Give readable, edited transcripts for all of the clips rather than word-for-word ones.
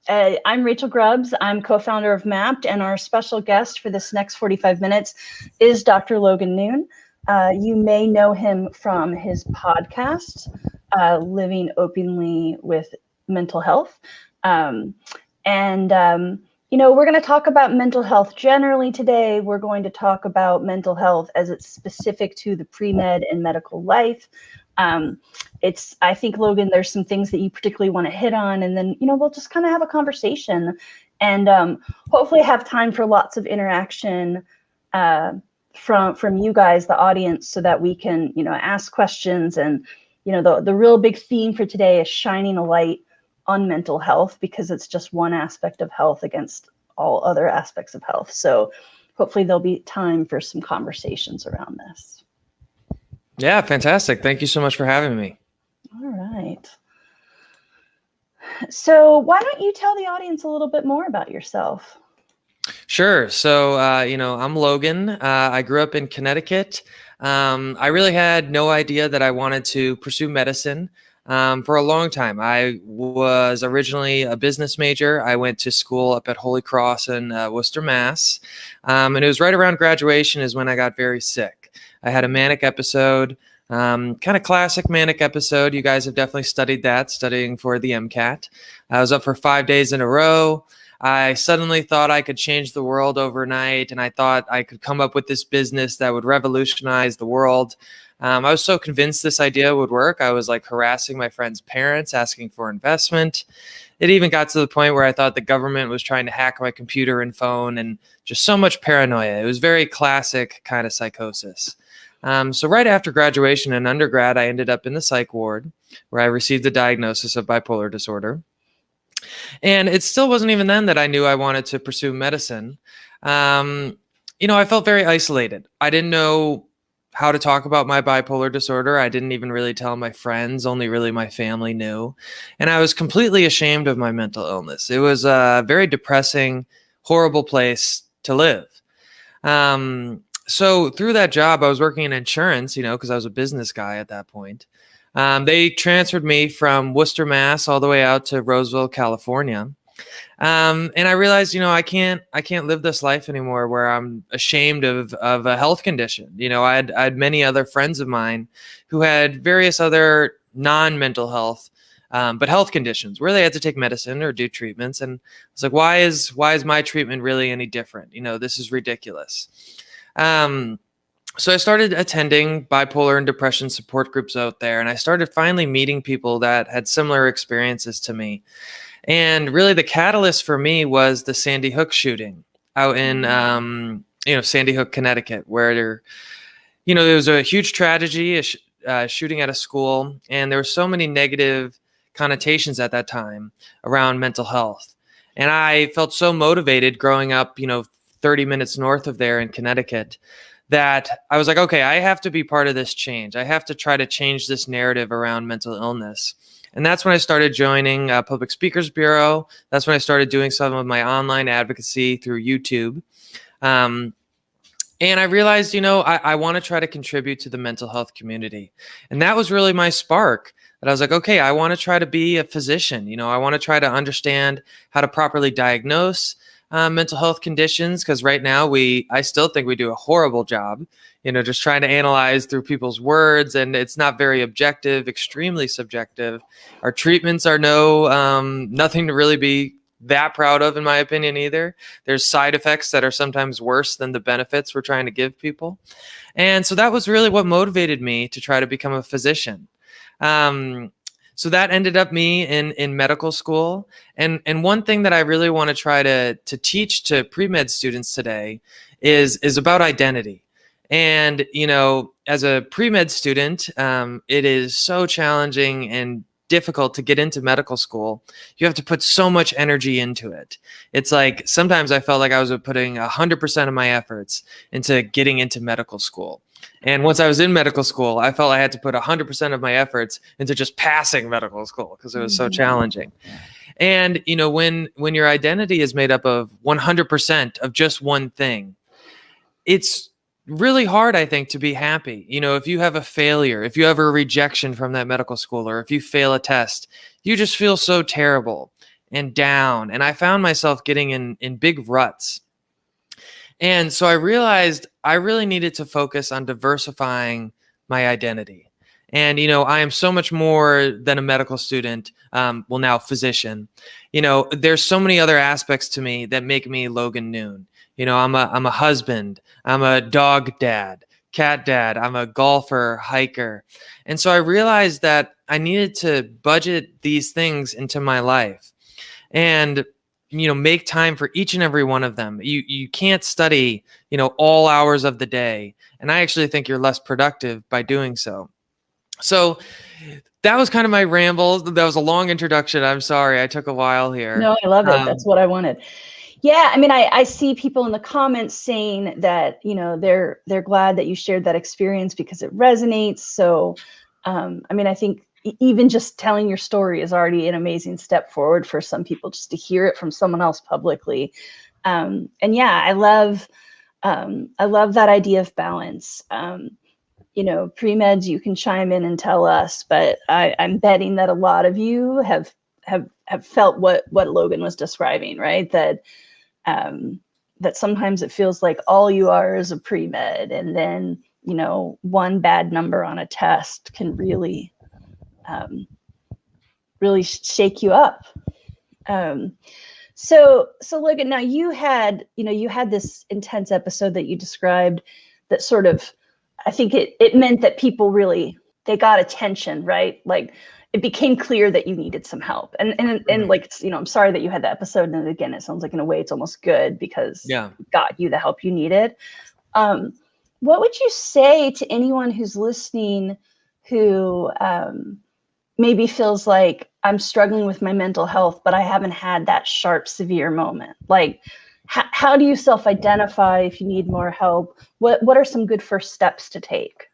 I'm Rachel Grubbs. I'm co-founder of Mapped, and our special guest for this next 45 minutes is Dr. Logan Noone. You may know him from his podcast, Living Openly with Mental Health. You know, we're going to talk about mental health generally today. We're going to talk about mental health as it's specific to the pre-med and medical life. I think, Logan, there's some things that you particularly want to hit on, and then, you know, we'll just kind of have a conversation and hopefully have time for lots of interaction from you guys, the audience, so that we can, you know, ask questions. And, you know, the real big theme for today is shining a light on mental health, because it's just one aspect of health against all other aspects of health. So hopefully there'll be time for some conversations around this. Yeah, fantastic. Thank you so much for having me. All right. So why don't you tell the audience a little bit more about yourself? Sure. So, you know, I'm Logan. I grew up in Connecticut. I really had no idea that I wanted to pursue medicine for a long time. I was originally a business major. I went to school up at Holy Cross in Worcester, Mass. And it was right around graduation is when I got very sick. I had a manic episode, kind of classic manic episode. You guys have definitely studied that, studying for the MCAT. I was up for 5 days in a row. I suddenly thought I could change the world overnight, and I thought I could come up with this business that would revolutionize the world. I was so convinced this idea would work. I was like harassing my friends' parents, asking for investment. It even got to the point where I thought the government was trying to hack my computer and phone, and just so much paranoia. It was very classic kind of psychosis. So right after graduation in undergrad, I ended up in the psych ward where I received the diagnosis of bipolar disorder. And it still wasn't even then that I knew I wanted to pursue medicine. You know, I felt very isolated. I didn't know how to talk about my bipolar disorder. I didn't even really tell my friends, only really my family knew. And I was completely ashamed of my mental illness. It was a very depressing, horrible place to live. So through that job, I was working in insurance, you know, because I was a business guy at that point. They transferred me from Worcester, Mass, all the way out to Roseville, California. And I realized, you know, I can't live this life anymore where I'm ashamed of a health condition. You know, I had many other friends of mine who had various other non-mental health, but health conditions where they had to take medicine or do treatments. And it's like, why is my treatment really any different? You know, this is ridiculous. So I started attending bipolar and depression support groups out there, and I started finally meeting people that had similar experiences to me. And really the catalyst for me was the Sandy Hook shooting out in, you know, Sandy Hook, Connecticut, where there was a huge tragedy, a shooting at a school, and there were so many negative connotations at that time around mental health. And I felt so motivated growing up, you know, 30 minutes north of there in Connecticut, that I was like, okay, I have to be part of this change. I have to try to change this narrative around mental illness. And that's when I started joining Public Speakers Bureau. That's when I started doing some of my online advocacy through YouTube. And I realized, you know, I want to try to contribute to the mental health community. And that was really my spark. That I was like, okay, I want to try to be a physician. You know, I want to try to understand how to properly diagnose mental health conditions, because right now I still think we do a horrible job, you know, just trying to analyze through people's words, and it's not very objective, extremely subjective. Our treatments are nothing to really be that proud of, in my opinion, either. There's side effects that are sometimes worse than the benefits we're trying to give people. And so that was really what motivated me to try to become a physician. So that ended up me in medical school. And one thing that I really want to try to teach to pre-med students today is about identity. And, you know, as a pre-med student, it is so challenging and difficult to get into medical school. You have to put so much energy into it. It's like sometimes I felt like I was putting 100% of my efforts into getting into medical school. And once I was in medical school, I felt I had to put 100% of my efforts into just passing medical school because it was so challenging. And, you know, when your identity is made up of 100% of just one thing, it's really hard, I think, to be happy. You know, if you have a failure, if you have a rejection from that medical school, or if you fail a test, you just feel so terrible. and down. And I found myself getting in big ruts. And so I realized I really needed to focus on diversifying my identity. And, I am so much more than a medical student, well, now physician. There's so many other aspects to me that make me Logan Noone. I'm a husband, I'm a dog dad, cat dad, I'm a golfer, hiker. And so I realized that I needed to budget these things into my life and, make time for each and every one of them. You can't study, all hours of the day. And I actually think you're less productive by doing so. So that was kind of my ramble. That was a long introduction. I'm sorry. I took a while here. No, I love it. That's what I wanted. Yeah. I mean, I see people in the comments saying that, they're glad that you shared that experience because it resonates. So, I mean, I think even just telling your story is already an amazing step forward for some people, just to hear it from someone else publicly. And yeah, I love that idea of balance. Pre-meds, you can chime in and tell us, but I'm betting that a lot of you have felt what Logan was describing, right? That sometimes it feels like all you are is a pre-med, and then, one bad number on a test can really shake you up. So Logan, now you had this intense episode that you described that sort of, I think it meant that people really, they got attention, right? Like it became clear that you needed some help. And like, I'm sorry that you had that episode. And again, it sounds like in a way it's almost good because it got you the help you needed. What would you say to anyone who's listening who maybe feels like I'm struggling with my mental health, but I haven't had that sharp, severe moment? Like, how do you self-identify if you need more help? What are some good first steps to take?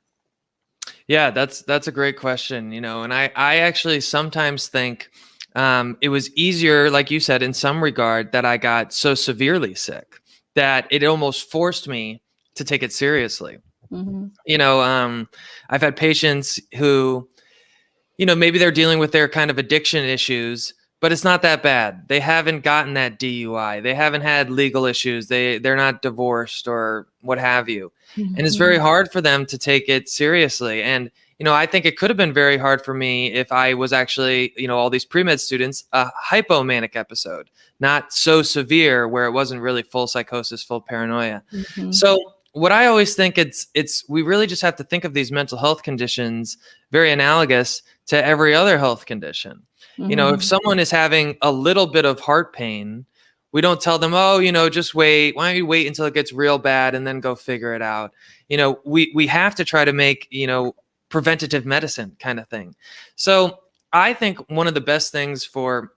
Yeah, that's a great question, and I actually sometimes think it was easier, like you said, in some regard, that I got so severely sick that it almost forced me to take it seriously. Mm-hmm. I've had patients who, maybe they're dealing with their kind of addiction issues, but it's not that bad. They haven't gotten that DUI. They haven't had legal issues. They're not divorced or what have you. Mm-hmm. And it's very hard for them to take it seriously. And, I think it could have been very hard for me if I was actually, all these pre-med students, a hypomanic episode, not so severe where it wasn't really full psychosis, full paranoia. Mm-hmm. So what I always think we really just have to think of these mental health conditions very analogous to every other health condition. Mm-hmm. If someone is having a little bit of heart pain, we don't tell them, just wait. Why don't you wait until it gets real bad and then go figure it out? We have to try to make, preventative medicine kind of thing. So I think one of the best things for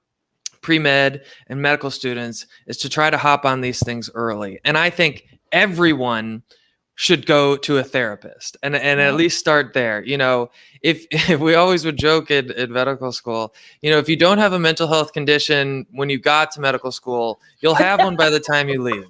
pre-med and medical students is to try to hop on these things early. And I think everyone should go to a therapist and at least start there. If we always would joke at medical school, if you don't have a mental health condition when you got to medical school, you'll have one by the time you leave.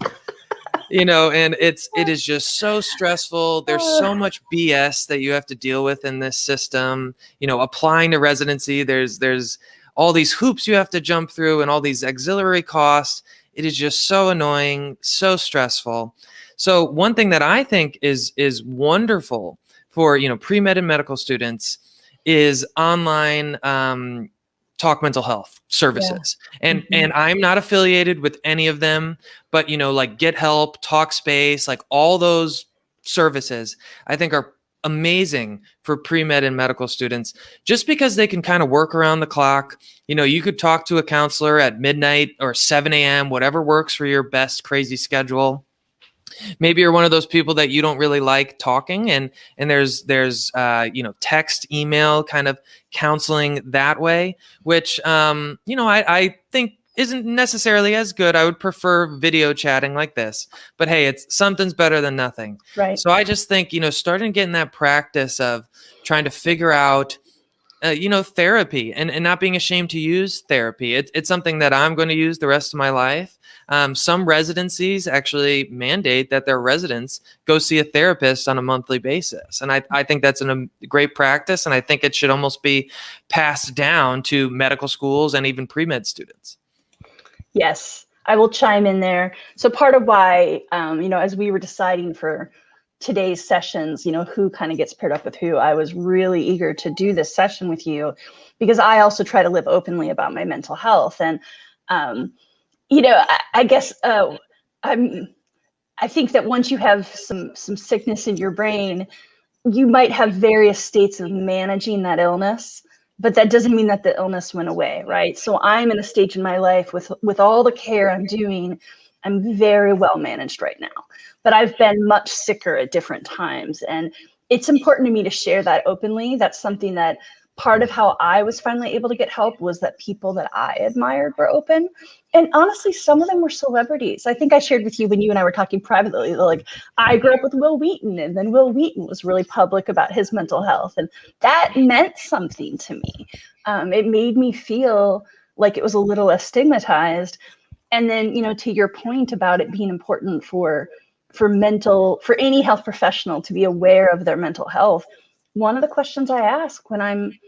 And it is just so stressful. There's so much BS that you have to deal with in this system. Applying to residency, there's all these hoops you have to jump through and all these auxiliary costs. It is just so annoying, so stressful. So one thing that I think is wonderful for, pre-med and medical students is online talk mental health services. Yeah. And I'm not affiliated with any of them, but, like Get Help, Talkspace, like all those services, I think are amazing for pre-med and medical students just because they can kind of work around the clock. You could talk to a counselor at midnight or 7 a.m., whatever works for your best crazy schedule. Maybe you're one of those people that you don't really like talking and there's text, email kind of counseling that way, which, I think isn't necessarily as good. I would prefer video chatting like this, but hey, something's better than nothing. Right. So I just think, starting getting that practice of trying to figure out, therapy and not being ashamed to use therapy. It's something that I'm going to use the rest of my life. Some residencies actually mandate that their residents go see a therapist on a monthly basis. And I think that's a great practice. And I think it should almost be passed down to medical schools and even pre-med students. Yes, I will chime in there. So part of why, as we were deciding for today's sessions, who kind of gets paired up with who, I was really eager to do this session with you because I also try to live openly about my mental health. And, I guess I think that once you have some sickness in your brain, you might have various states of managing that illness, but that doesn't mean that the illness went away, right? So I'm in a stage in my life with all the care I'm doing, I'm very well managed right now, but I've been much sicker at different times. And it's important to me to share that openly. That's something that part of how I was finally able to get help was that people that I admired were open. And honestly, some of them were celebrities. I think I shared with you when you and I were talking privately, like I grew up with Will Wheaton, and then Will Wheaton was really public about his mental health. And that meant something to me. It made me feel like it was a little less stigmatized. And then, to your point about it being important for any health professional to be aware of their mental health, one of the questions I ask when I'm,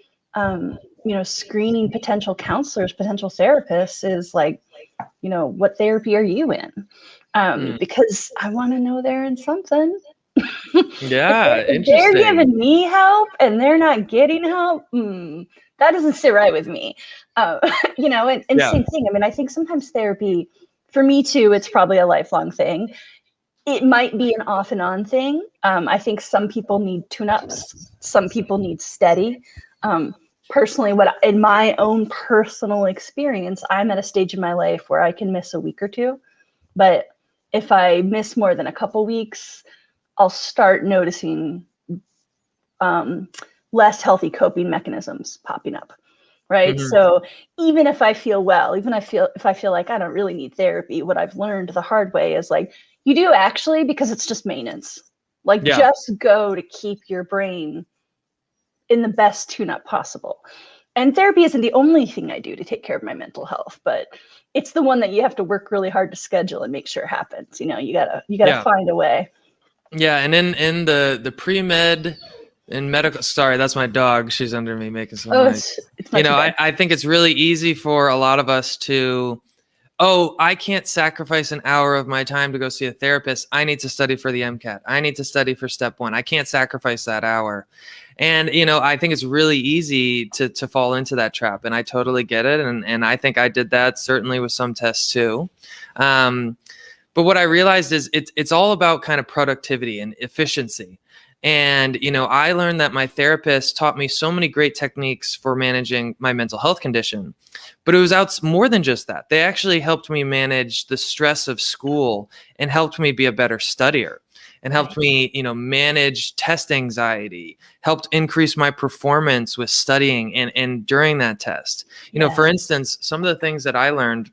screening potential counselors, potential therapists is like, what therapy are you in? Because I want to know they're in something. Yeah, if they're giving me help and they're not getting help, that doesn't sit right with me. And same thing. I mean, I think sometimes therapy, for me too, it's probably a lifelong thing. It might be an off and on thing. I think some people need tune-ups. Some people need steady. Personally, in my own personal experience, I'm at a stage in my life where I can miss a week or two. But if I miss more than a couple weeks, I'll start noticing less healthy coping mechanisms popping up. Right. Mm-hmm. So even if I feel well, if I feel like I don't really need therapy, what I've learned the hard way is like, you do actually, because it's just maintenance. Like just go to keep your brain in the best tune-up possible. And therapy isn't the only thing I do to take care of my mental health, but it's the one that you have to work really hard to schedule and make sure it happens. You gotta find a way. Yeah. And in the pre-med and medical, sorry, that's my dog. She's under me making some noise. It's I think it's really easy for a lot of us to, I can't sacrifice an hour of my time to go see a therapist. I need to study for the MCAT. I need to study for step 1. I can't sacrifice that hour. And, I think it's really easy to fall into that trap. And I totally get it. And I think I did that certainly with some tests too. But what I realized is it's all about kind of productivity and efficiency. And, I learned that my therapist taught me so many great techniques for managing my mental health condition, but it was more than just that. They actually helped me manage the stress of school and helped me be a better studier and helped me, manage test anxiety, helped increase my performance with studying and during that test. For instance, some of the things that I learned,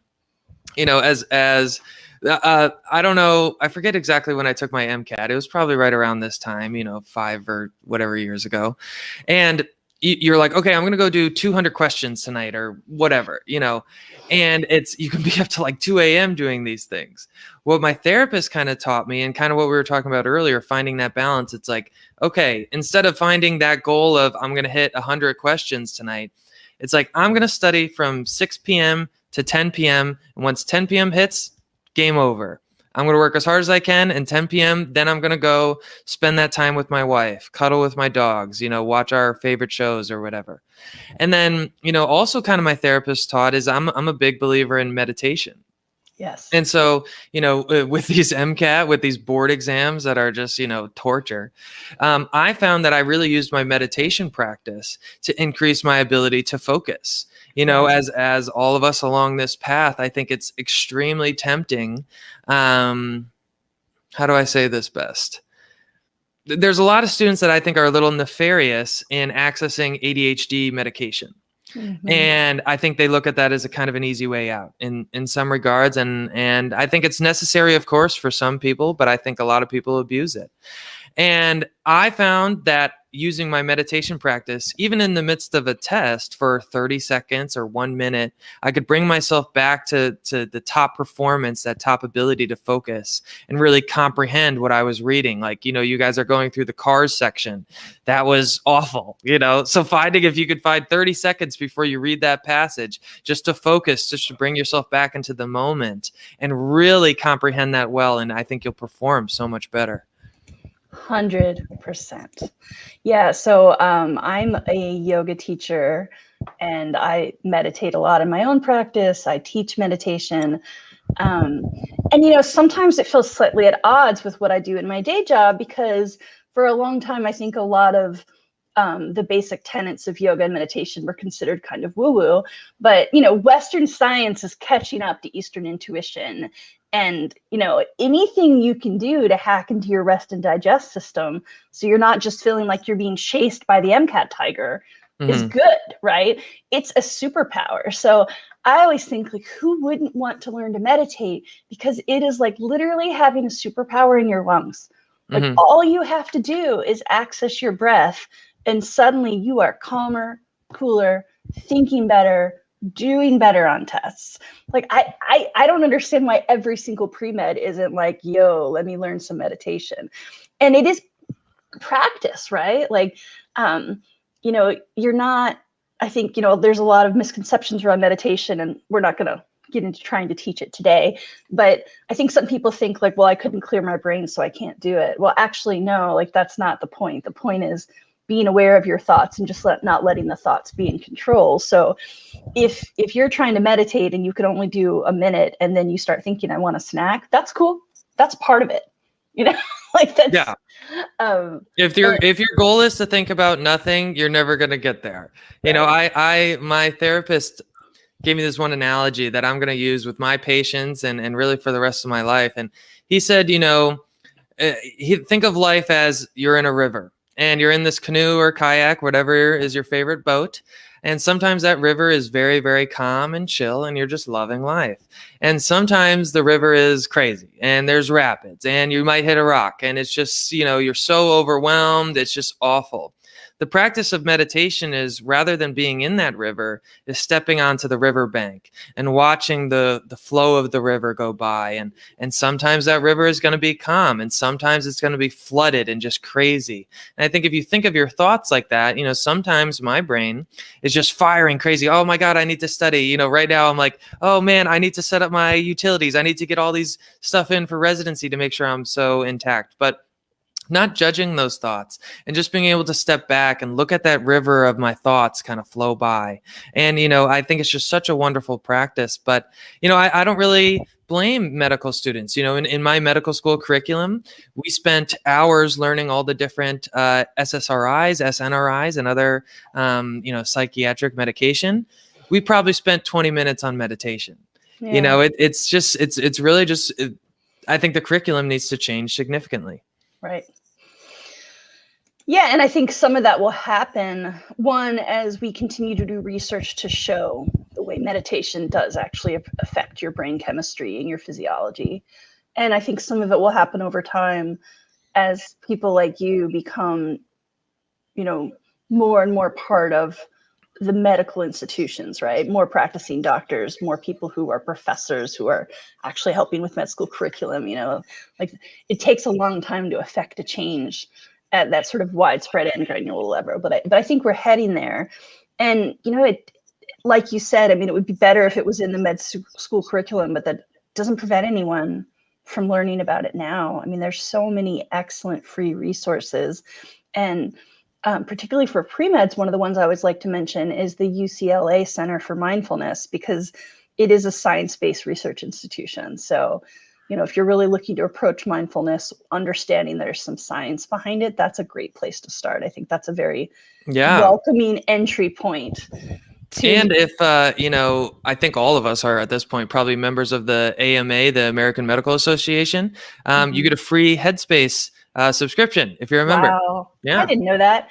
as I don't know. I forget exactly when I took my MCAT. It was probably right around this time, 5 or whatever years ago. And you're like, okay, I'm going to go do 200 questions tonight or whatever, and you can be up to like 2 a.m. doing these things. What my therapist kind of taught me and kind of what we were talking about earlier, finding that balance. It's like, okay, instead of finding that goal of I'm going to hit 100 questions tonight, it's like, I'm going to study from 6 p.m. to 10 p.m. And once 10 p.m. hits, game over. I'm going to work as hard as I can, and 10 p.m. then I'm going to go spend that time with my wife, cuddle with my dogs, watch our favorite shows or whatever. And then, also kind of my therapist taught is I'm a big believer in meditation. Yes. And so, with these MCAT, with these board exams that are just, torture, I found that I really used my meditation practice to increase my ability to focus. As all of us along this path, I think it's extremely tempting. How do I say this best? There's a lot of students that I think are a little nefarious in accessing ADHD medication. Mm-hmm. And I think they look at that as a kind of an easy way out in some regards. And I think it's necessary, of course, for some people, but I think a lot of people abuse it. And I found that, using my meditation practice, even in the midst of a test for 30 seconds or 1 minute, I could bring myself back to the top performance, that top ability to focus and really comprehend what I was reading. Like, you guys are going through the cars section. That was awful, So finding if you could find 30 seconds before you read that passage, just to focus, just to bring yourself back into the moment and really comprehend that well. And I think you'll perform so much better. 100%. Yeah. So I'm a yoga teacher and I meditate a lot in my own practice. I teach meditation. And, sometimes it feels slightly at odds with what I do in my day job, because for a long time, I think a lot of the basic tenets of yoga and meditation were considered kind of woo-woo. But, Western science is catching up to Eastern intuition. And, anything you can do to hack into your rest and digest system so you're not just feeling like you're being chased by the MCAT tiger is good, right? It's a superpower. So I always think, like, who wouldn't want to learn to meditate? Because it is like literally having a superpower in your lungs. Like all you have to do is access your breath and suddenly you are calmer, cooler, thinking better, doing better on tests. Like I don't understand why every single pre-med isn't like, yo, let me learn some meditation. And it is practice, right? Like, you're not, I think, there's a lot of misconceptions around meditation, and we're not going to get into trying to teach it today. But I think some people think like, well, I couldn't clear my brain, so I can't do it. Well, actually, no, like that's not the point. The point is being aware of your thoughts and just not letting the thoughts be in control. So if you're trying to meditate and you can only do a minute and then you start thinking, I want a snack, that's cool. That's part of it. Like that's, yeah. If your goal is to think about nothing, you're never going to get there. Right. My therapist gave me this one analogy that I'm going to use with my patients and really for the rest of my life. And he said, think of life as you're in a river and you're in this canoe or kayak, whatever is your favorite boat. And sometimes that river is very, very calm and chill and you're just loving life. And sometimes the river is crazy and there's rapids and you might hit a rock and it's just, you're so overwhelmed. It's just awful. The practice of meditation is, rather than being in that river, is stepping onto the river bank and watching the flow of the river go by. And sometimes that river is going to be calm and sometimes it's going to be flooded and just crazy. And I think if you think of your thoughts like that, sometimes my brain is just firing crazy. Oh my God, I need to study. Right now I'm like, oh man, I need to set up my utilities. I need to get all these stuff in for residency to make sure I'm so intact. But not judging those thoughts and just being able to step back and look at that river of my thoughts kind of flow by. And, I think it's just such a wonderful practice. But, I don't really blame medical students. In my medical school curriculum, we spent hours learning all the different SSRIs, SNRIs, and other, psychiatric medication. We probably spent 20 minutes on meditation. Yeah. It's really just, I think the curriculum needs to change significantly. Right. Yeah, and I think some of that will happen, one, as we continue to do research to show the way meditation does actually affect your brain chemistry and your physiology. And I think some of it will happen over time as people like you become, more and more part of the medical institutions, right? More practicing doctors, more people who are professors who are actually helping with med school curriculum, like it takes a long time to affect a change at that sort of widespread and granular level. But I think we're heading there. And, it, like you said, it would be better if it was in the med school curriculum, but that doesn't prevent anyone from learning about it now. There's so many excellent free resources. And particularly for pre-meds, one of the ones I always like to mention is the UCLA Center for Mindfulness, because it is a science-based research institution. So, if you're really looking to approach mindfulness, understanding there's some science behind it, that's a great place to start. I think that's a very welcoming entry point. And if, I think all of us are at this point probably members of the AMA, the American Medical Association. You get a free Headspace subscription if you're a member. Wow. Yeah. I didn't know that.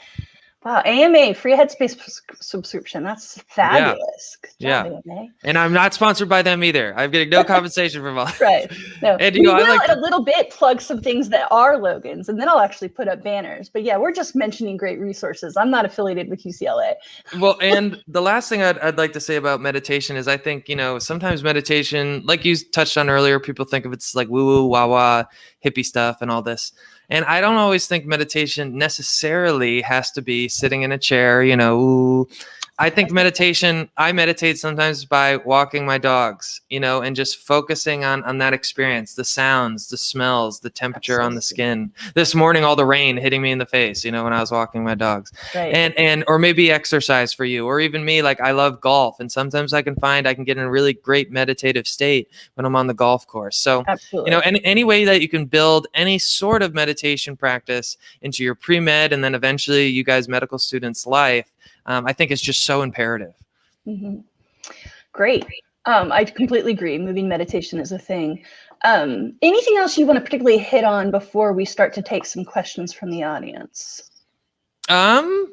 Wow, AMA, free headspace subscription. That's Yeah. fabulous. Good job, Yeah. AMA. And I'm not sponsored by them either. I'm getting no compensation from all. Right. No, And, we I will like in a little bit plug some things that are Logan's, and then I'll actually put up banners. But yeah, we're just mentioning great resources. I'm not affiliated with UCLA. Well, and the last thing I'd like to say about meditation is I think, sometimes meditation, like you touched on earlier, people think of it's like woo woo, wah wah, hippie stuff and all this. And I don't always think meditation necessarily has to be sitting in a chair, ooh. I think I meditate sometimes by walking my dogs, and just focusing on that experience, the sounds, the smells, the temperature on the skin. This morning, all the rain hitting me in the face, when I was walking my dogs. Right. And or maybe exercise for you, or even me, like I love golf. And sometimes I can get in a really great meditative state when I'm on the golf course. So, absolutely. any way that you can build any sort of meditation practice into your pre-med and then eventually you guys medical students' life, I think it's just so imperative. Mm-hmm. Great. I completely agree. Moving meditation is a thing. Anything else you want to particularly hit on before we start to take some questions from the audience? Not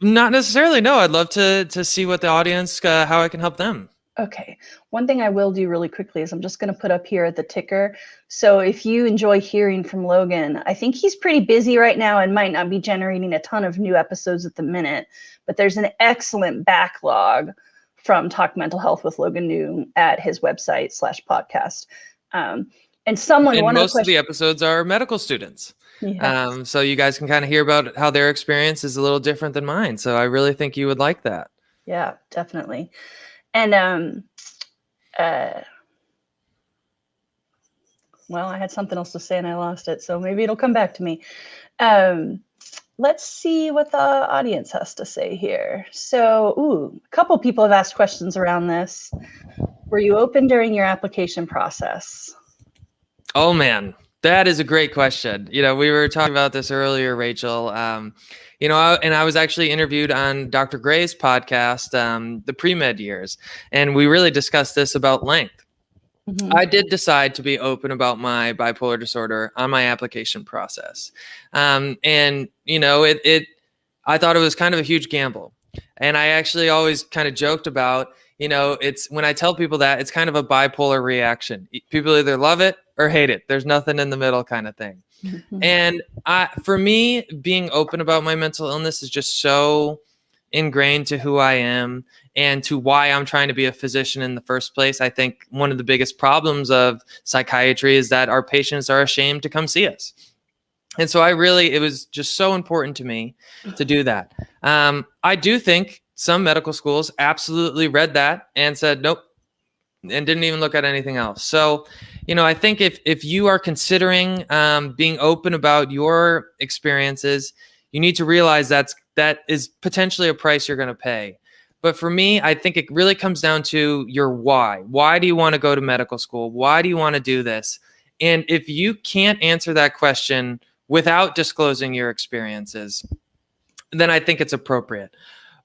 necessarily. No, I'd love to see what the audience, how I can help them. Okay. One thing I will do really quickly is I'm just going to put up here at the ticker. So if you enjoy hearing from Logan, I think he's pretty busy right now and might not be generating a ton of new episodes at the minute, but there's an excellent backlog from Talk Mental Health with Logan Noone at his website /podcast. And most of the episodes are medical students. Yes. So you guys can kind of hear about how their experience is a little different than mine. So I really think you would like that. Yeah, definitely. And well, I had something else to say and I lost it, so maybe it'll come back to me. Let's see what the audience has to say here. So, a couple people have asked questions around this. Were you open during your application process? Oh man, that is a great question. We were talking about this earlier, Rachel. And I was actually interviewed on Dr. Gray's podcast, the pre-med years, and we really discussed this about length. Mm-hmm. I did decide to be open about my bipolar disorder on my application process. I thought it was kind of a huge gamble. And I actually always kind of joked about, it's when I tell people that it's kind of a bipolar reaction. People either love it or hate it. There's nothing in the middle kind of thing. Mm-hmm. And for me, being open about my mental illness is just so ingrained to who I am and to why I'm trying to be a physician in the first place. I think one of the biggest problems of psychiatry is that our patients are ashamed to come see us. And so it was just so important to me to do that. I do think some medical schools absolutely read that and said, nope, and didn't even look at anything else. So, I think if you are considering being open about your experiences, you need to realize that is potentially a price you're going to pay. But for me, I think it really comes down to your why. Why do you want to go to medical school? Why do you want to do this? And if you can't answer that question without disclosing your experiences, then I think it's appropriate.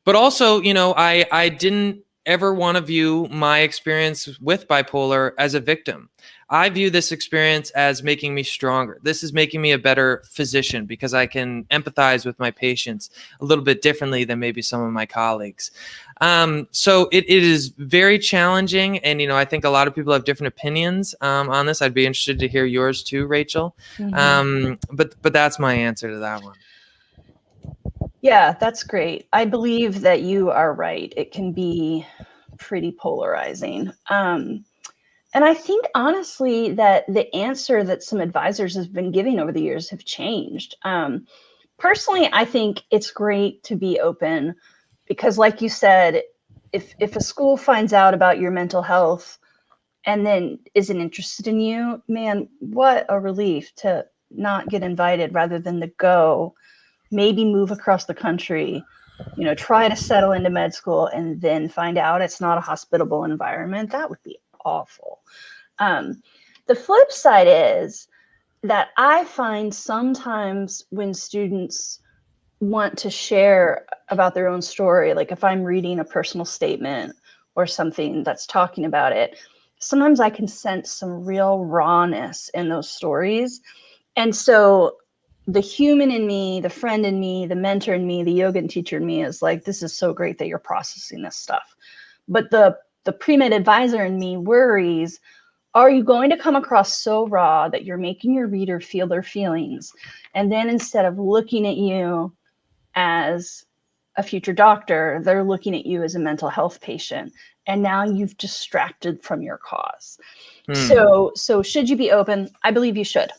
But also, I didn't ever want to view my experience with bipolar as a victim. I view this experience as making me stronger. This is making me a better physician because I can empathize with my patients a little bit differently than maybe some of my colleagues. So it is very challenging. And, I think a lot of people have different opinions on this. I'd be interested to hear yours too, Rachel. Mm-hmm. But that's my answer to that one. Yeah, that's great. I believe that you are right. It can be pretty polarizing. And I think, honestly, that the answer that some advisors have been giving over the years have changed. Personally, I think it's great to be open because, like you said, if a school finds out about your mental health and then isn't interested in you, man, what a relief to not get invited rather than to go, maybe move across the country, try to settle into med school and then find out it's not a hospitable environment. That would be awful. The flip side is that I find sometimes when students want to share about their own story, like if I'm reading a personal statement or something that's talking about it, sometimes I can sense some real rawness in those stories. And so the human in me, the friend in me, the mentor in me, the yoga teacher in me is like, this is so great that you're processing this stuff. But the pre-med advisor in me worries, are you going to come across so raw that you're making your reader feel their feelings? And then instead of looking at you as a future doctor, they're looking at you as a mental health patient. And now you've distracted from your cause. So should you be open? I believe you should.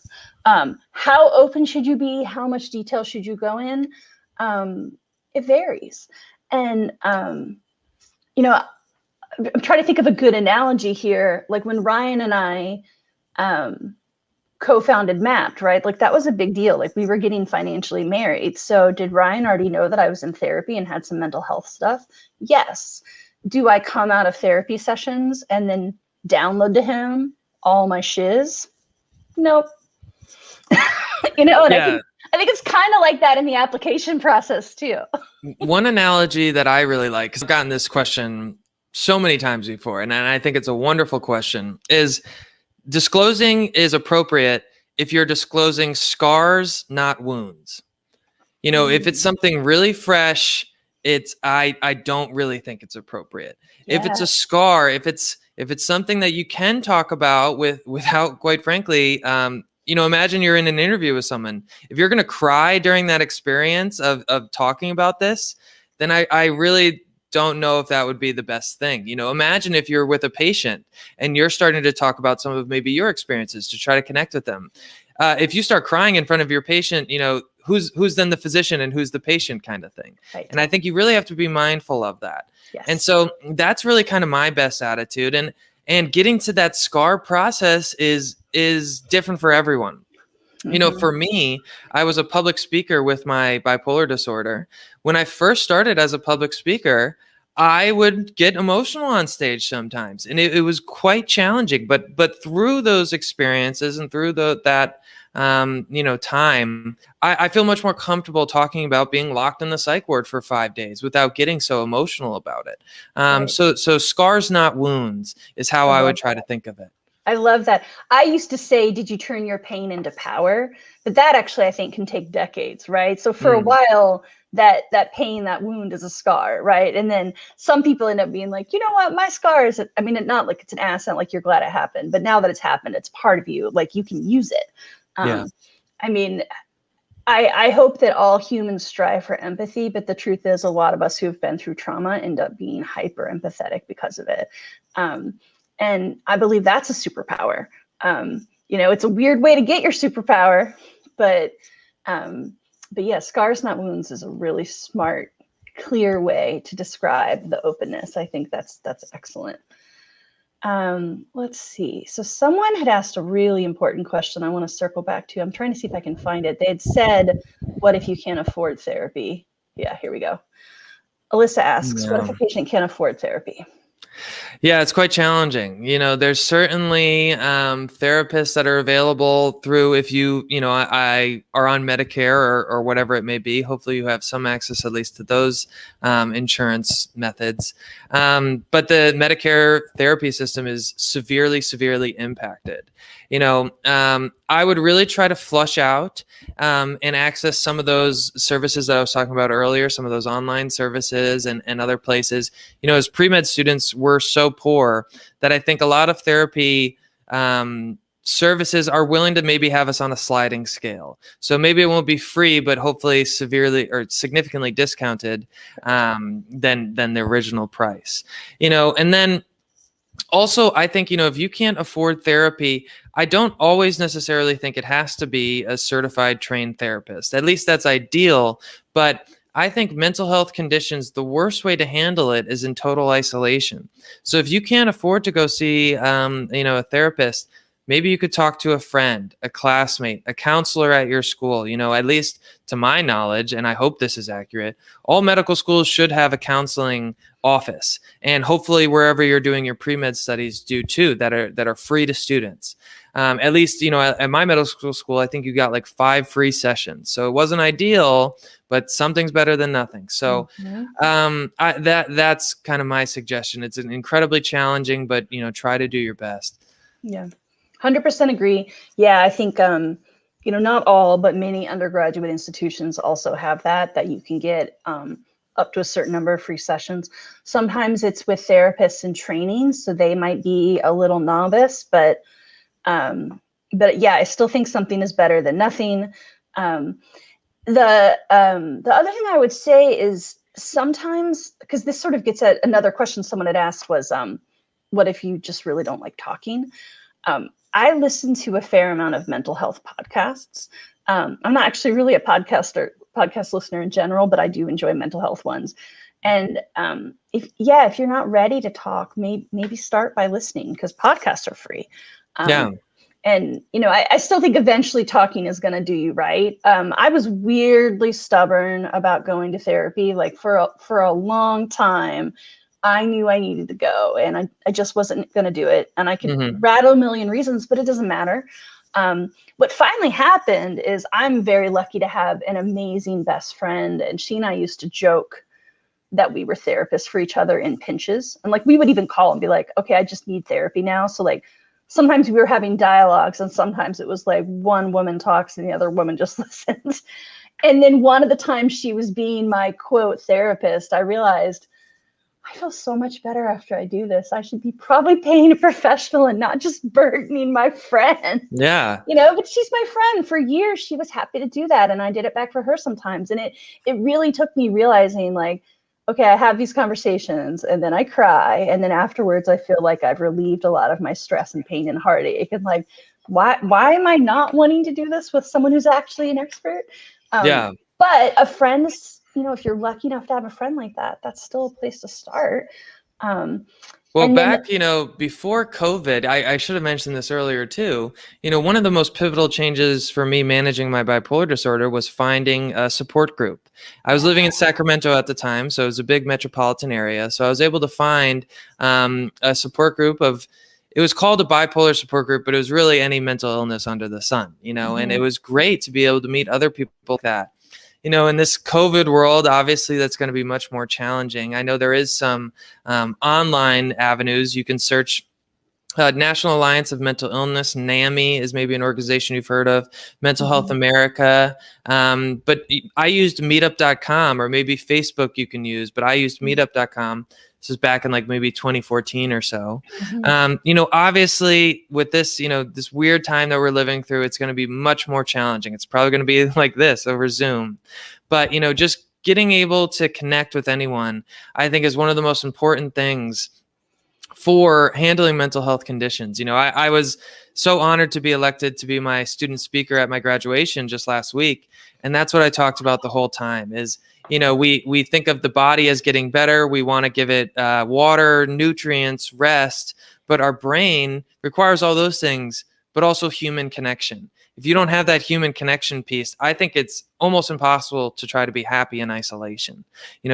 How open should you be? How much detail should you go in? It varies. And, you know, I'm trying to think of a good analogy here. Like when Ryan and I co-founded Mapped, right? Like that was a big deal. Like we were getting financially married. So did Ryan already know that I was in therapy and had some mental health stuff? Yes. Do I come out of therapy sessions and then download to him all my shiz? Nope. You know, and Yeah. I think it's kind of like that in the application process too. One analogy that I really like, because I've gotten this question so many times before, and I think it's a wonderful question, is disclosing is appropriate if you're disclosing scars, not wounds. You know, if it's something really fresh, I don't really think it's appropriate. Yeah. If it's a scar, if it's something that you can talk about without, quite frankly, you know, imagine you're in an interview with someone. If you're going to cry during that experience of talking about this, then I really don't know if that would be the best thing. You know, imagine if you're with a patient and you're starting to talk about some of maybe your experiences to try to connect with them. If you start crying in front of your patient, you know, who's then the physician and who's the patient kind of thing. Right. And I think you really have to be mindful of that. Yes. And so that's really kind of my best attitude. And getting to that scar process is different for everyone. Mm-hmm. You know, for me, I was a public speaker with my bipolar disorder. When I first started as a public speaker, I would get emotional on stage sometimes, and it was quite challenging. But through those experiences and through that you know, time, I feel much more comfortable talking about being locked in the psych ward for 5 days without getting so emotional about it. Right. So scars, not wounds, is how I would try to think of it. I love that. I used to say, did you turn your pain into power? But that actually, I think, can take decades, right? So for a while, that pain, that wound is a scar, right? And then some people end up being like, you know what, my scar is, I mean, not like it's an asset, like you're glad it happened, but now that it's happened, it's part of you, like you can use it. Yeah. I mean, I hope that all humans strive for empathy, but the truth is a lot of us who have been through trauma end up being hyper empathetic because of it. And I believe that's a superpower. You know, it's a weird way to get your superpower, but yeah, scars, not wounds is a really smart, clear way to describe the openness. I think that's excellent. Let's see. So someone had asked a really important question I want to circle back to. I'm trying to see if I can find it. They had said, what if you can't afford therapy? Yeah, here we go. Alyssa asks, what if a patient can't afford therapy? Yeah, it's quite challenging. You know, there's certainly therapists that are available through, if you know, I are on Medicare or whatever it may be. Hopefully you have some access at least to those insurance methods. But the Medicare therapy system is severely impacted. You know, I would really try to flush out and access some of those services that I was talking about earlier, some of those online services and other places. You know, as pre-med students, we're so poor that I think a lot of therapy services are willing to maybe have us on a sliding scale. So maybe it won't be free, but hopefully severely or significantly discounted than the original price. You know, and then also, I think, you know, if you can't afford therapy, I don't always necessarily think it has to be a certified trained therapist. At least that's ideal. But I think mental health conditions, the worst way to handle it is in total isolation. So if you can't afford to go see, you know, a therapist, maybe you could talk to a friend, a classmate, a counselor at your school. You know, at least to my knowledge, and I hope this is accurate, all medical schools should have a counseling office, and hopefully wherever you're doing your pre-med studies do too, that are free to students. At least, you know, at my medical school, I think you got like 5 free sessions. So it wasn't ideal, but something's better than nothing. So that's kind of my suggestion. It's an incredibly challenging, but, you know, try to do your best. Yeah. 100% agree. Yeah, I think not all, but many undergraduate institutions also have that you can get up to a certain number of free sessions. Sometimes it's with therapists in training, so they might be a little novice, but yeah, I still think something is better than nothing. The other thing I would say is sometimes, because this sort of gets at another question someone had asked was, what if you just really don't like talking? I listen to a fair amount of mental health podcasts. I'm not actually really a podcast listener in general, but I do enjoy mental health ones. And if you're not ready to talk, maybe start by listening, because podcasts are free. And, I still think eventually talking is going to do you right. I was weirdly stubborn about going to therapy. Like for a long time, I knew I needed to go, and I just wasn't going to do it. And I could rattle a million reasons, but it doesn't matter. What finally happened is I'm very lucky to have an amazing best friend. And she and I used to joke that we were therapists for each other in pinches. And like, we would even call and be like, okay, I just need therapy now. So like, sometimes we were having dialogues, and sometimes it was like one woman talks and the other woman just listens. And then one of the times she was being my quote therapist, I realized I feel so much better after I do this. I should be probably paying a professional and not just burdening my friend. Yeah. But she's my friend. For years, she was happy to do that. And I did it back for her sometimes. And it really took me realizing, like, okay, I have these conversations and then I cry. And then afterwards, I feel like I've relieved a lot of my stress and pain and heartache. And like, why am I not wanting to do this with someone who's actually an expert? But a friend is, if you're lucky enough to have a friend like that, that's still a place to start. Well, back, before COVID, I should have mentioned this earlier too. One of the most pivotal changes for me managing my bipolar disorder was finding a support group. I was living in Sacramento at the time, so it was a big metropolitan area. So I was able to find a support group it was called a bipolar support group, but it was really any mental illness under the sun, and it was great to be able to meet other people like that. In this COVID world, obviously that's going to be much more challenging. I know there is some online avenues. You can search National Alliance of Mental Illness. NAMI is maybe an organization you've heard of. Mental Health America. But I used meetup.com, or maybe Facebook you can use, but I used meetup.com. This is back in like maybe 2014 or so. Obviously with this, this weird time that we're living through, it's going to be much more challenging. It's probably going to be like this over Zoom. But, just getting able to connect with anyone, I think, is one of the most important things for handling mental health conditions. I was so honored to be elected to be my student speaker at my graduation just last week. And that's what I talked about the whole time is, we think of the body as getting better. We want to give it water, nutrients, rest, but our brain requires all those things, but also human connection. If you don't have that human connection piece, I think it's almost impossible to try to be happy in isolation.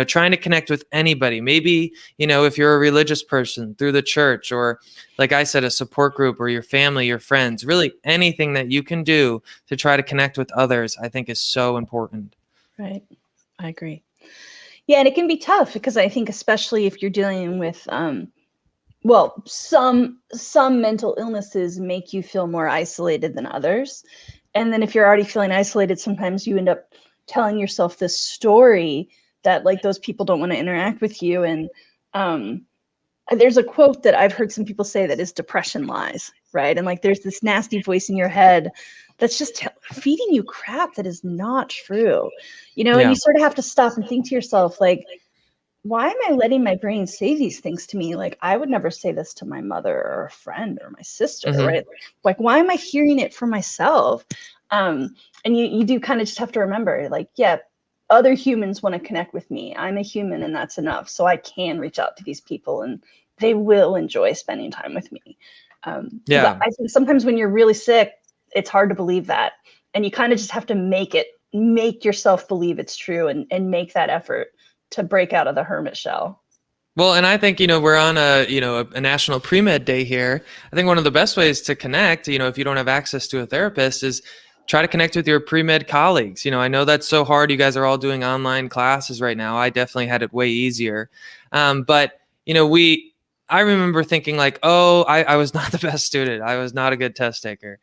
Trying to connect with anybody, maybe, if you're a religious person, through the church, or like I said, a support group, or your family, your friends, really anything that you can do to try to connect with others, I think is so important. Right. I agree. Yeah. And it can be tough because I think, especially if you're dealing with, some mental illnesses make you feel more isolated than others. And then if you're already feeling isolated, sometimes you end up telling yourself this story that like those people don't want to interact with you. And there's a quote that I've heard some people say that is depression lies, right? And like there's this nasty voice in your head that's just feeding you crap that is not true, and you sort of have to stop and think to yourself, like, why am I letting my brain say these things to me? Like, I would never say this to my mother or a friend or my sister, right? Like, why am I hearing it for myself? And you do kind of just have to remember, like, yeah, other humans want to connect with me. I'm a human, and that's enough. So I can reach out to these people and they will enjoy spending time with me. I think sometimes when you're really sick, it's hard to believe that. And you kind of just have to make yourself believe it's true and make that effort to break out of the hermit shell. Well, and I think, we're on a National Premed Day here. I think one of the best ways to connect, if you don't have access to a therapist, is try to connect with your pre-med colleagues. I know that's so hard. You guys are all doing online classes right now. I definitely had it way easier. But, I remember thinking like, I was not the best student. I was not a good test taker.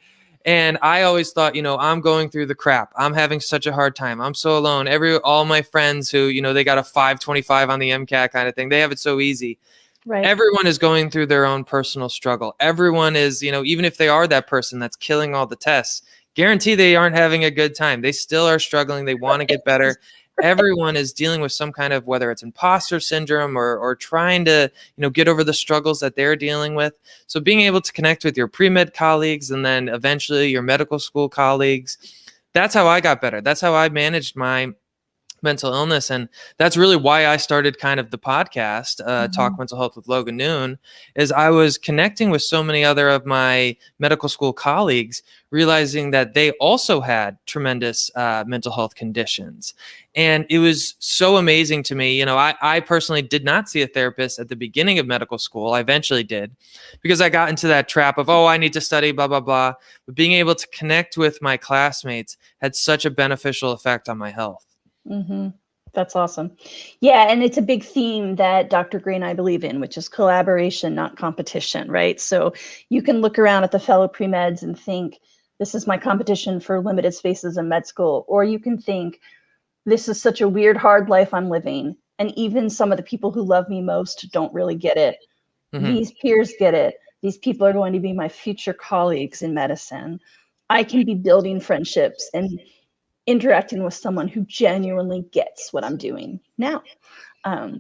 And I always thought, I'm going through the crap. I'm having such a hard time. I'm so alone. All my friends who, they got a 525 on the MCAT kind of thing, they have it so easy. Right. Everyone is going through their own personal struggle. Everyone is, even if they are that person that's killing all the tests, guarantee they aren't having a good time. They still are struggling. They want to get better. Everyone is dealing with some kind of, whether it's imposter syndrome or trying to, get over the struggles that they're dealing with. So being able to connect with your pre-med colleagues and then eventually your medical school colleagues, that's how I got better. That's how I managed my mental illness. And that's really why I started kind of the podcast, Talk Mental Health with Logan Noone, is I was connecting with so many other of my medical school colleagues, realizing that they also had tremendous mental health conditions. And it was so amazing to me. I personally did not see a therapist at the beginning of medical school. I eventually did, because I got into that trap of, I need to study, blah, blah, blah. But being able to connect with my classmates had such a beneficial effect on my health. Mm-hmm. That's awesome. Yeah. And it's a big theme that Dr. Gray and I believe in, which is collaboration, not competition, right? So you can look around at the fellow pre-meds and think, this is my competition for limited spaces in med school. Or you can think, this is such a weird, hard life I'm living. And even some of the people who love me most don't really get it. Mm-hmm. These peers get it. These people are going to be my future colleagues in medicine. I can be building friendships and interacting with someone who genuinely gets what I'm doing now.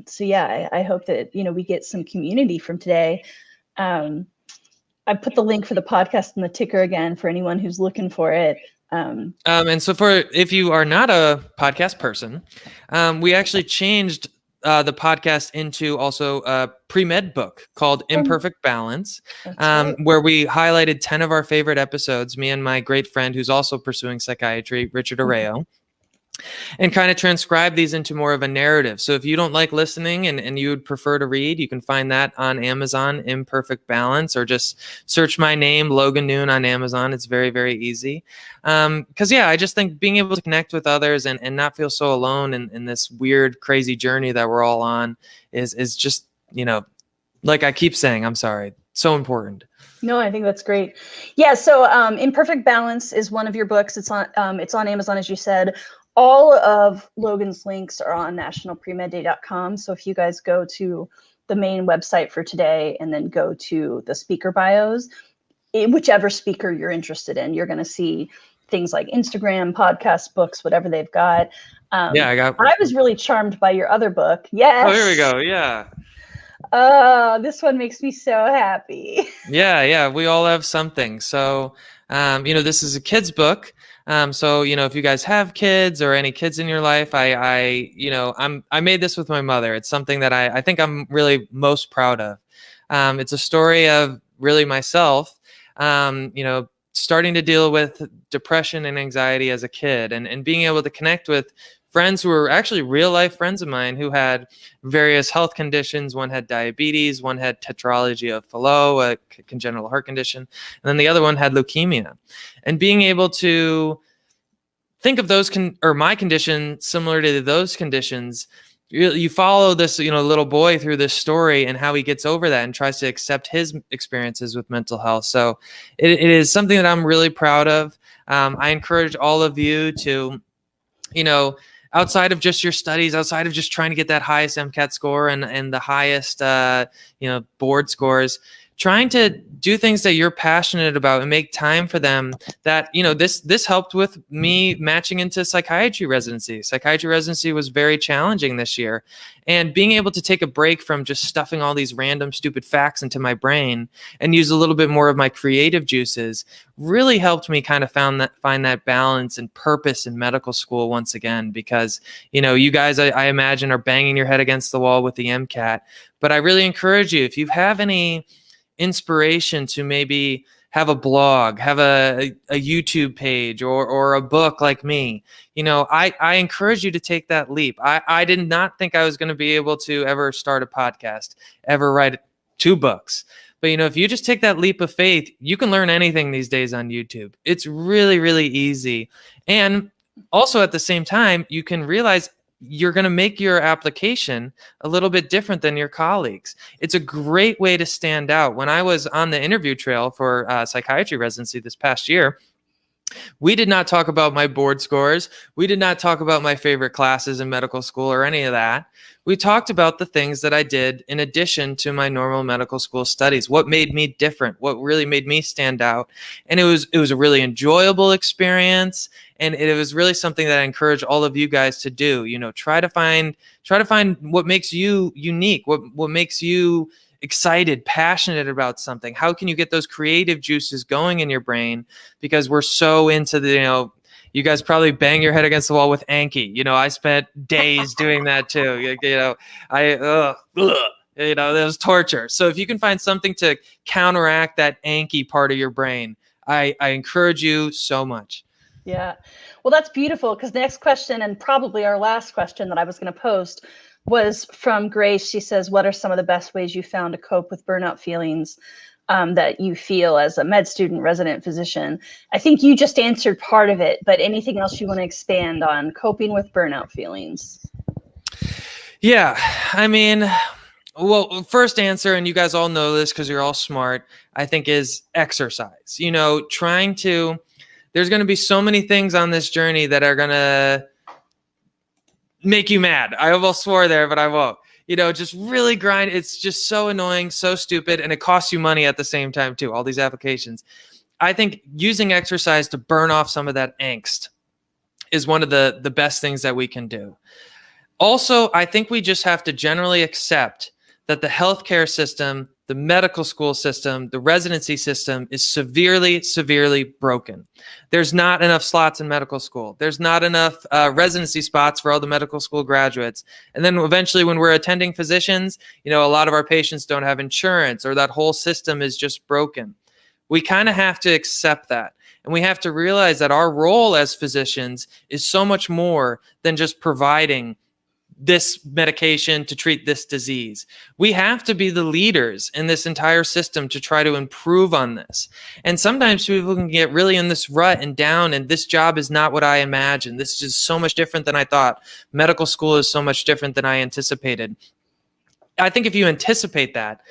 So yeah, I hope that, we get some community from today. I put the link for the podcast in the ticker again for anyone who's looking for it. And so if you are not a podcast person, we actually changed the podcast into also a pre-med book called Imperfect Balance, where we highlighted 10 of our favorite episodes, me and my great friend who's also pursuing psychiatry, Richard Arreo, and kind of transcribe these into more of a narrative. So if you don't like listening and you would prefer to read, you can find that on Amazon, Imperfect Balance, or just search my name, Logan Noone, on Amazon. It's very, very easy. Because I just think being able to connect with others and not feel so alone in this weird, crazy journey that we're all on is just, like I keep saying, I'm sorry, so important. No, I think that's great. Yeah. So Imperfect Balance is one of your books. It's on Amazon, as you said. All of Logan's links are on nationalpremedday.com. So if you guys go to the main website for today and then go to the speaker bios, whichever speaker you're interested in, you're going to see things like Instagram, podcasts, books, whatever they've got. I was really charmed by your other book. Yes. Oh, here we go. Yeah. This one makes me so happy. Yeah. We all have something. So, this is a kid's book. So, if you guys have kids or any kids in your life, I made this with my mother. It's something that I think I'm really most proud of. It's a story of really myself, starting to deal with depression and anxiety as a kid and being able to connect with friends who were actually real life friends of mine who had various health conditions. One had diabetes, one had tetralogy of Fallot, a congenital heart condition, and then the other one had leukemia. And being able to think of those my condition similar to those conditions, you follow this little boy through this story and how he gets over that and tries to accept his experiences with mental health. So it is something that I'm really proud of. I encourage all of you to, outside of just your studies, outside of just trying to get that highest MCAT score and the highest, board scores, trying to do things that you're passionate about and make time for them. That, this helped with me matching into psychiatry residency. Psychiatry residency was very challenging this year. And being able to take a break from just stuffing all these random stupid facts into my brain and use a little bit more of my creative juices really helped me kind of find that balance and purpose in medical school once again, because, you guys, I imagine, are banging your head against the wall with the MCAT. But I really encourage you, if you have any inspiration to maybe have a blog, have a YouTube page or a book like me, I encourage you to take that leap. I did not think I was going to be able to ever start a podcast, ever write 2 books. But, if you just take that leap of faith, you can learn anything these days on YouTube. It's really, really easy. And also at the same time, you can realize you're going to make your application a little bit different than your colleagues. It's a great way to stand out. When I was on the interview trail for psychiatry residency this past year, We did not talk about my board scores. We did not talk about my favorite classes in medical school or any of that. We talked about the things that I did in addition to my normal medical school studies. What made me different? What really made me stand out? And it was a really enjoyable experience, and it was really something that I encourage all of you guys to do. You know, try to find what makes you unique, what makes you excited, passionate about something. How can you get those creative juices going in your brain? Because we're so into the, you guys probably bang your head against the wall with Anki. I spent days doing that too. It was torture. So if you can find something to counteract that Anki part of your brain, I encourage you so much. Yeah. Well, that's beautiful, because the next question, and probably our last question that I was going to post, was from Grace. She says, what are some of the best ways you found to cope with burnout feelings that you feel as a med student, resident physician? I think you just answered part of it, but anything else you want to expand on coping with burnout feelings? Yeah, I mean, well, first answer, and you guys all know this because you're all smart, I think, is exercise. There's going to be so many things on this journey that are going to make you mad. I almost swore there, but I won't. Just really grind. It's just so annoying, so stupid, and it costs you money at the same time too, all these applications. I think using exercise to burn off some of that angst is one of the best things that we can do. Also, I think we just have to generally accept that the healthcare system, the medical school system, the residency system is severely, severely broken. There's not enough slots in medical school. There's not enough residency spots for all the medical school graduates. And then eventually when we're attending physicians, a lot of our patients don't have insurance, or that whole system is just broken. We kind of have to accept that. And we have to realize that our role as physicians is so much more than just providing this medication to treat this disease. We have to be the leaders in this entire system to try to improve on this. And sometimes people can get really in this rut and down, and this job is not what I imagined. This is so much different than I thought. Medical school is so much different than I anticipated. I think if you anticipate that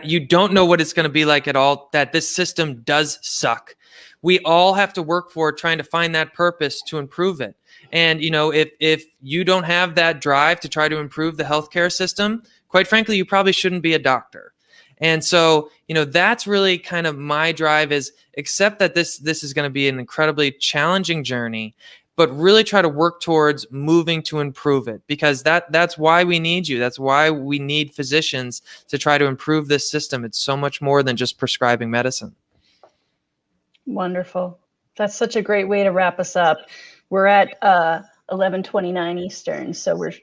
you don't know what it's going to be like at all, that this system does suck. We all have to work for trying to find that purpose to improve it. And, if you don't have that drive to try to improve the healthcare system, quite frankly, you probably shouldn't be a doctor. And so, that's really kind of my drive, is accept that this is going to be an incredibly challenging journey, but really try to work towards moving to improve it, because that's why we need you. That's why we need physicians to try to improve this system. It's so much more than just prescribing medicine. Wonderful. That's such a great way to wrap us up. We're at 11:29 Eastern, so we're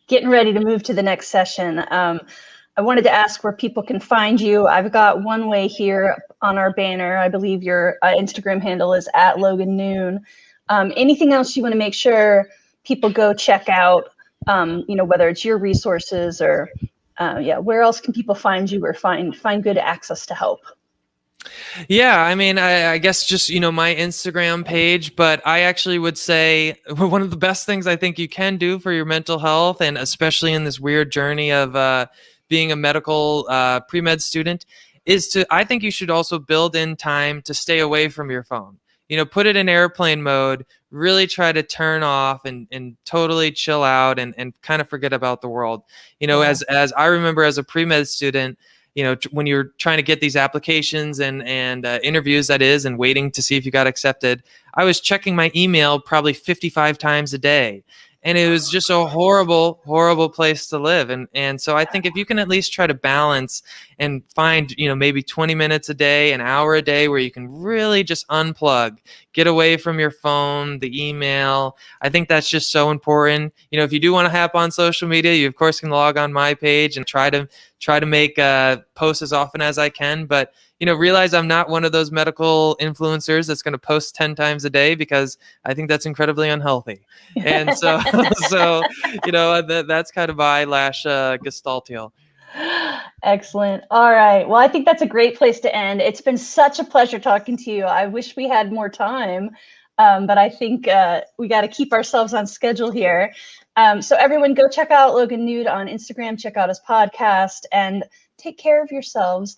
getting ready to move to the next session. I wanted to ask where people can find you. I've got one way here on our banner. I believe your Instagram handle is at Logan Noone. Anything else you want to make sure people go check out, whether it's your resources or, where else can people find you or find good access to help? Yeah, I mean, I guess just, my Instagram page, but I actually would say one of the best things I think you can do for your mental health, and especially in this weird journey of being a medical pre-med student, I think you should also build in time to stay away from your phone. Put it in airplane mode, really try to turn off and totally chill out and kind of forget about the world. As I remember as a pre-med student, when you're trying to get these applications and interviews, that is, and waiting to see if you got accepted, I was checking my email probably 55 times a day. And it was just a horrible, horrible place to live. And so I think if you can at least try to balance and find, maybe 20 minutes a day, an hour a day where you can really just unplug, get away from your phone, the email. I think that's just so important. If you do want to hop on social media, you of course can log on my page and try to make posts as often as I can. But realize I'm not one of those medical influencers that's going to post 10 times a day, because I think that's incredibly unhealthy. And so, that's kind of my gestalt here. Excellent. All right. Well, I think that's a great place to end. It's been such a pleasure talking to you. I wish we had more time, but I think we got to keep ourselves on schedule here. So everyone go check out Logan Noone on Instagram, check out his podcast, and take care of yourselves.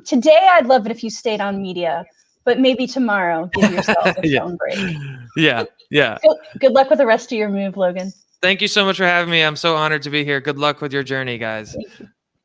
Today, I'd love it if you stayed on media, but maybe tomorrow, give yourself a Yeah. phone break. Yeah. Yeah. Good luck with the rest of your move, Logan. Thank you so much for having me. I'm so honored to be here. Good luck with your journey, guys. Thank you.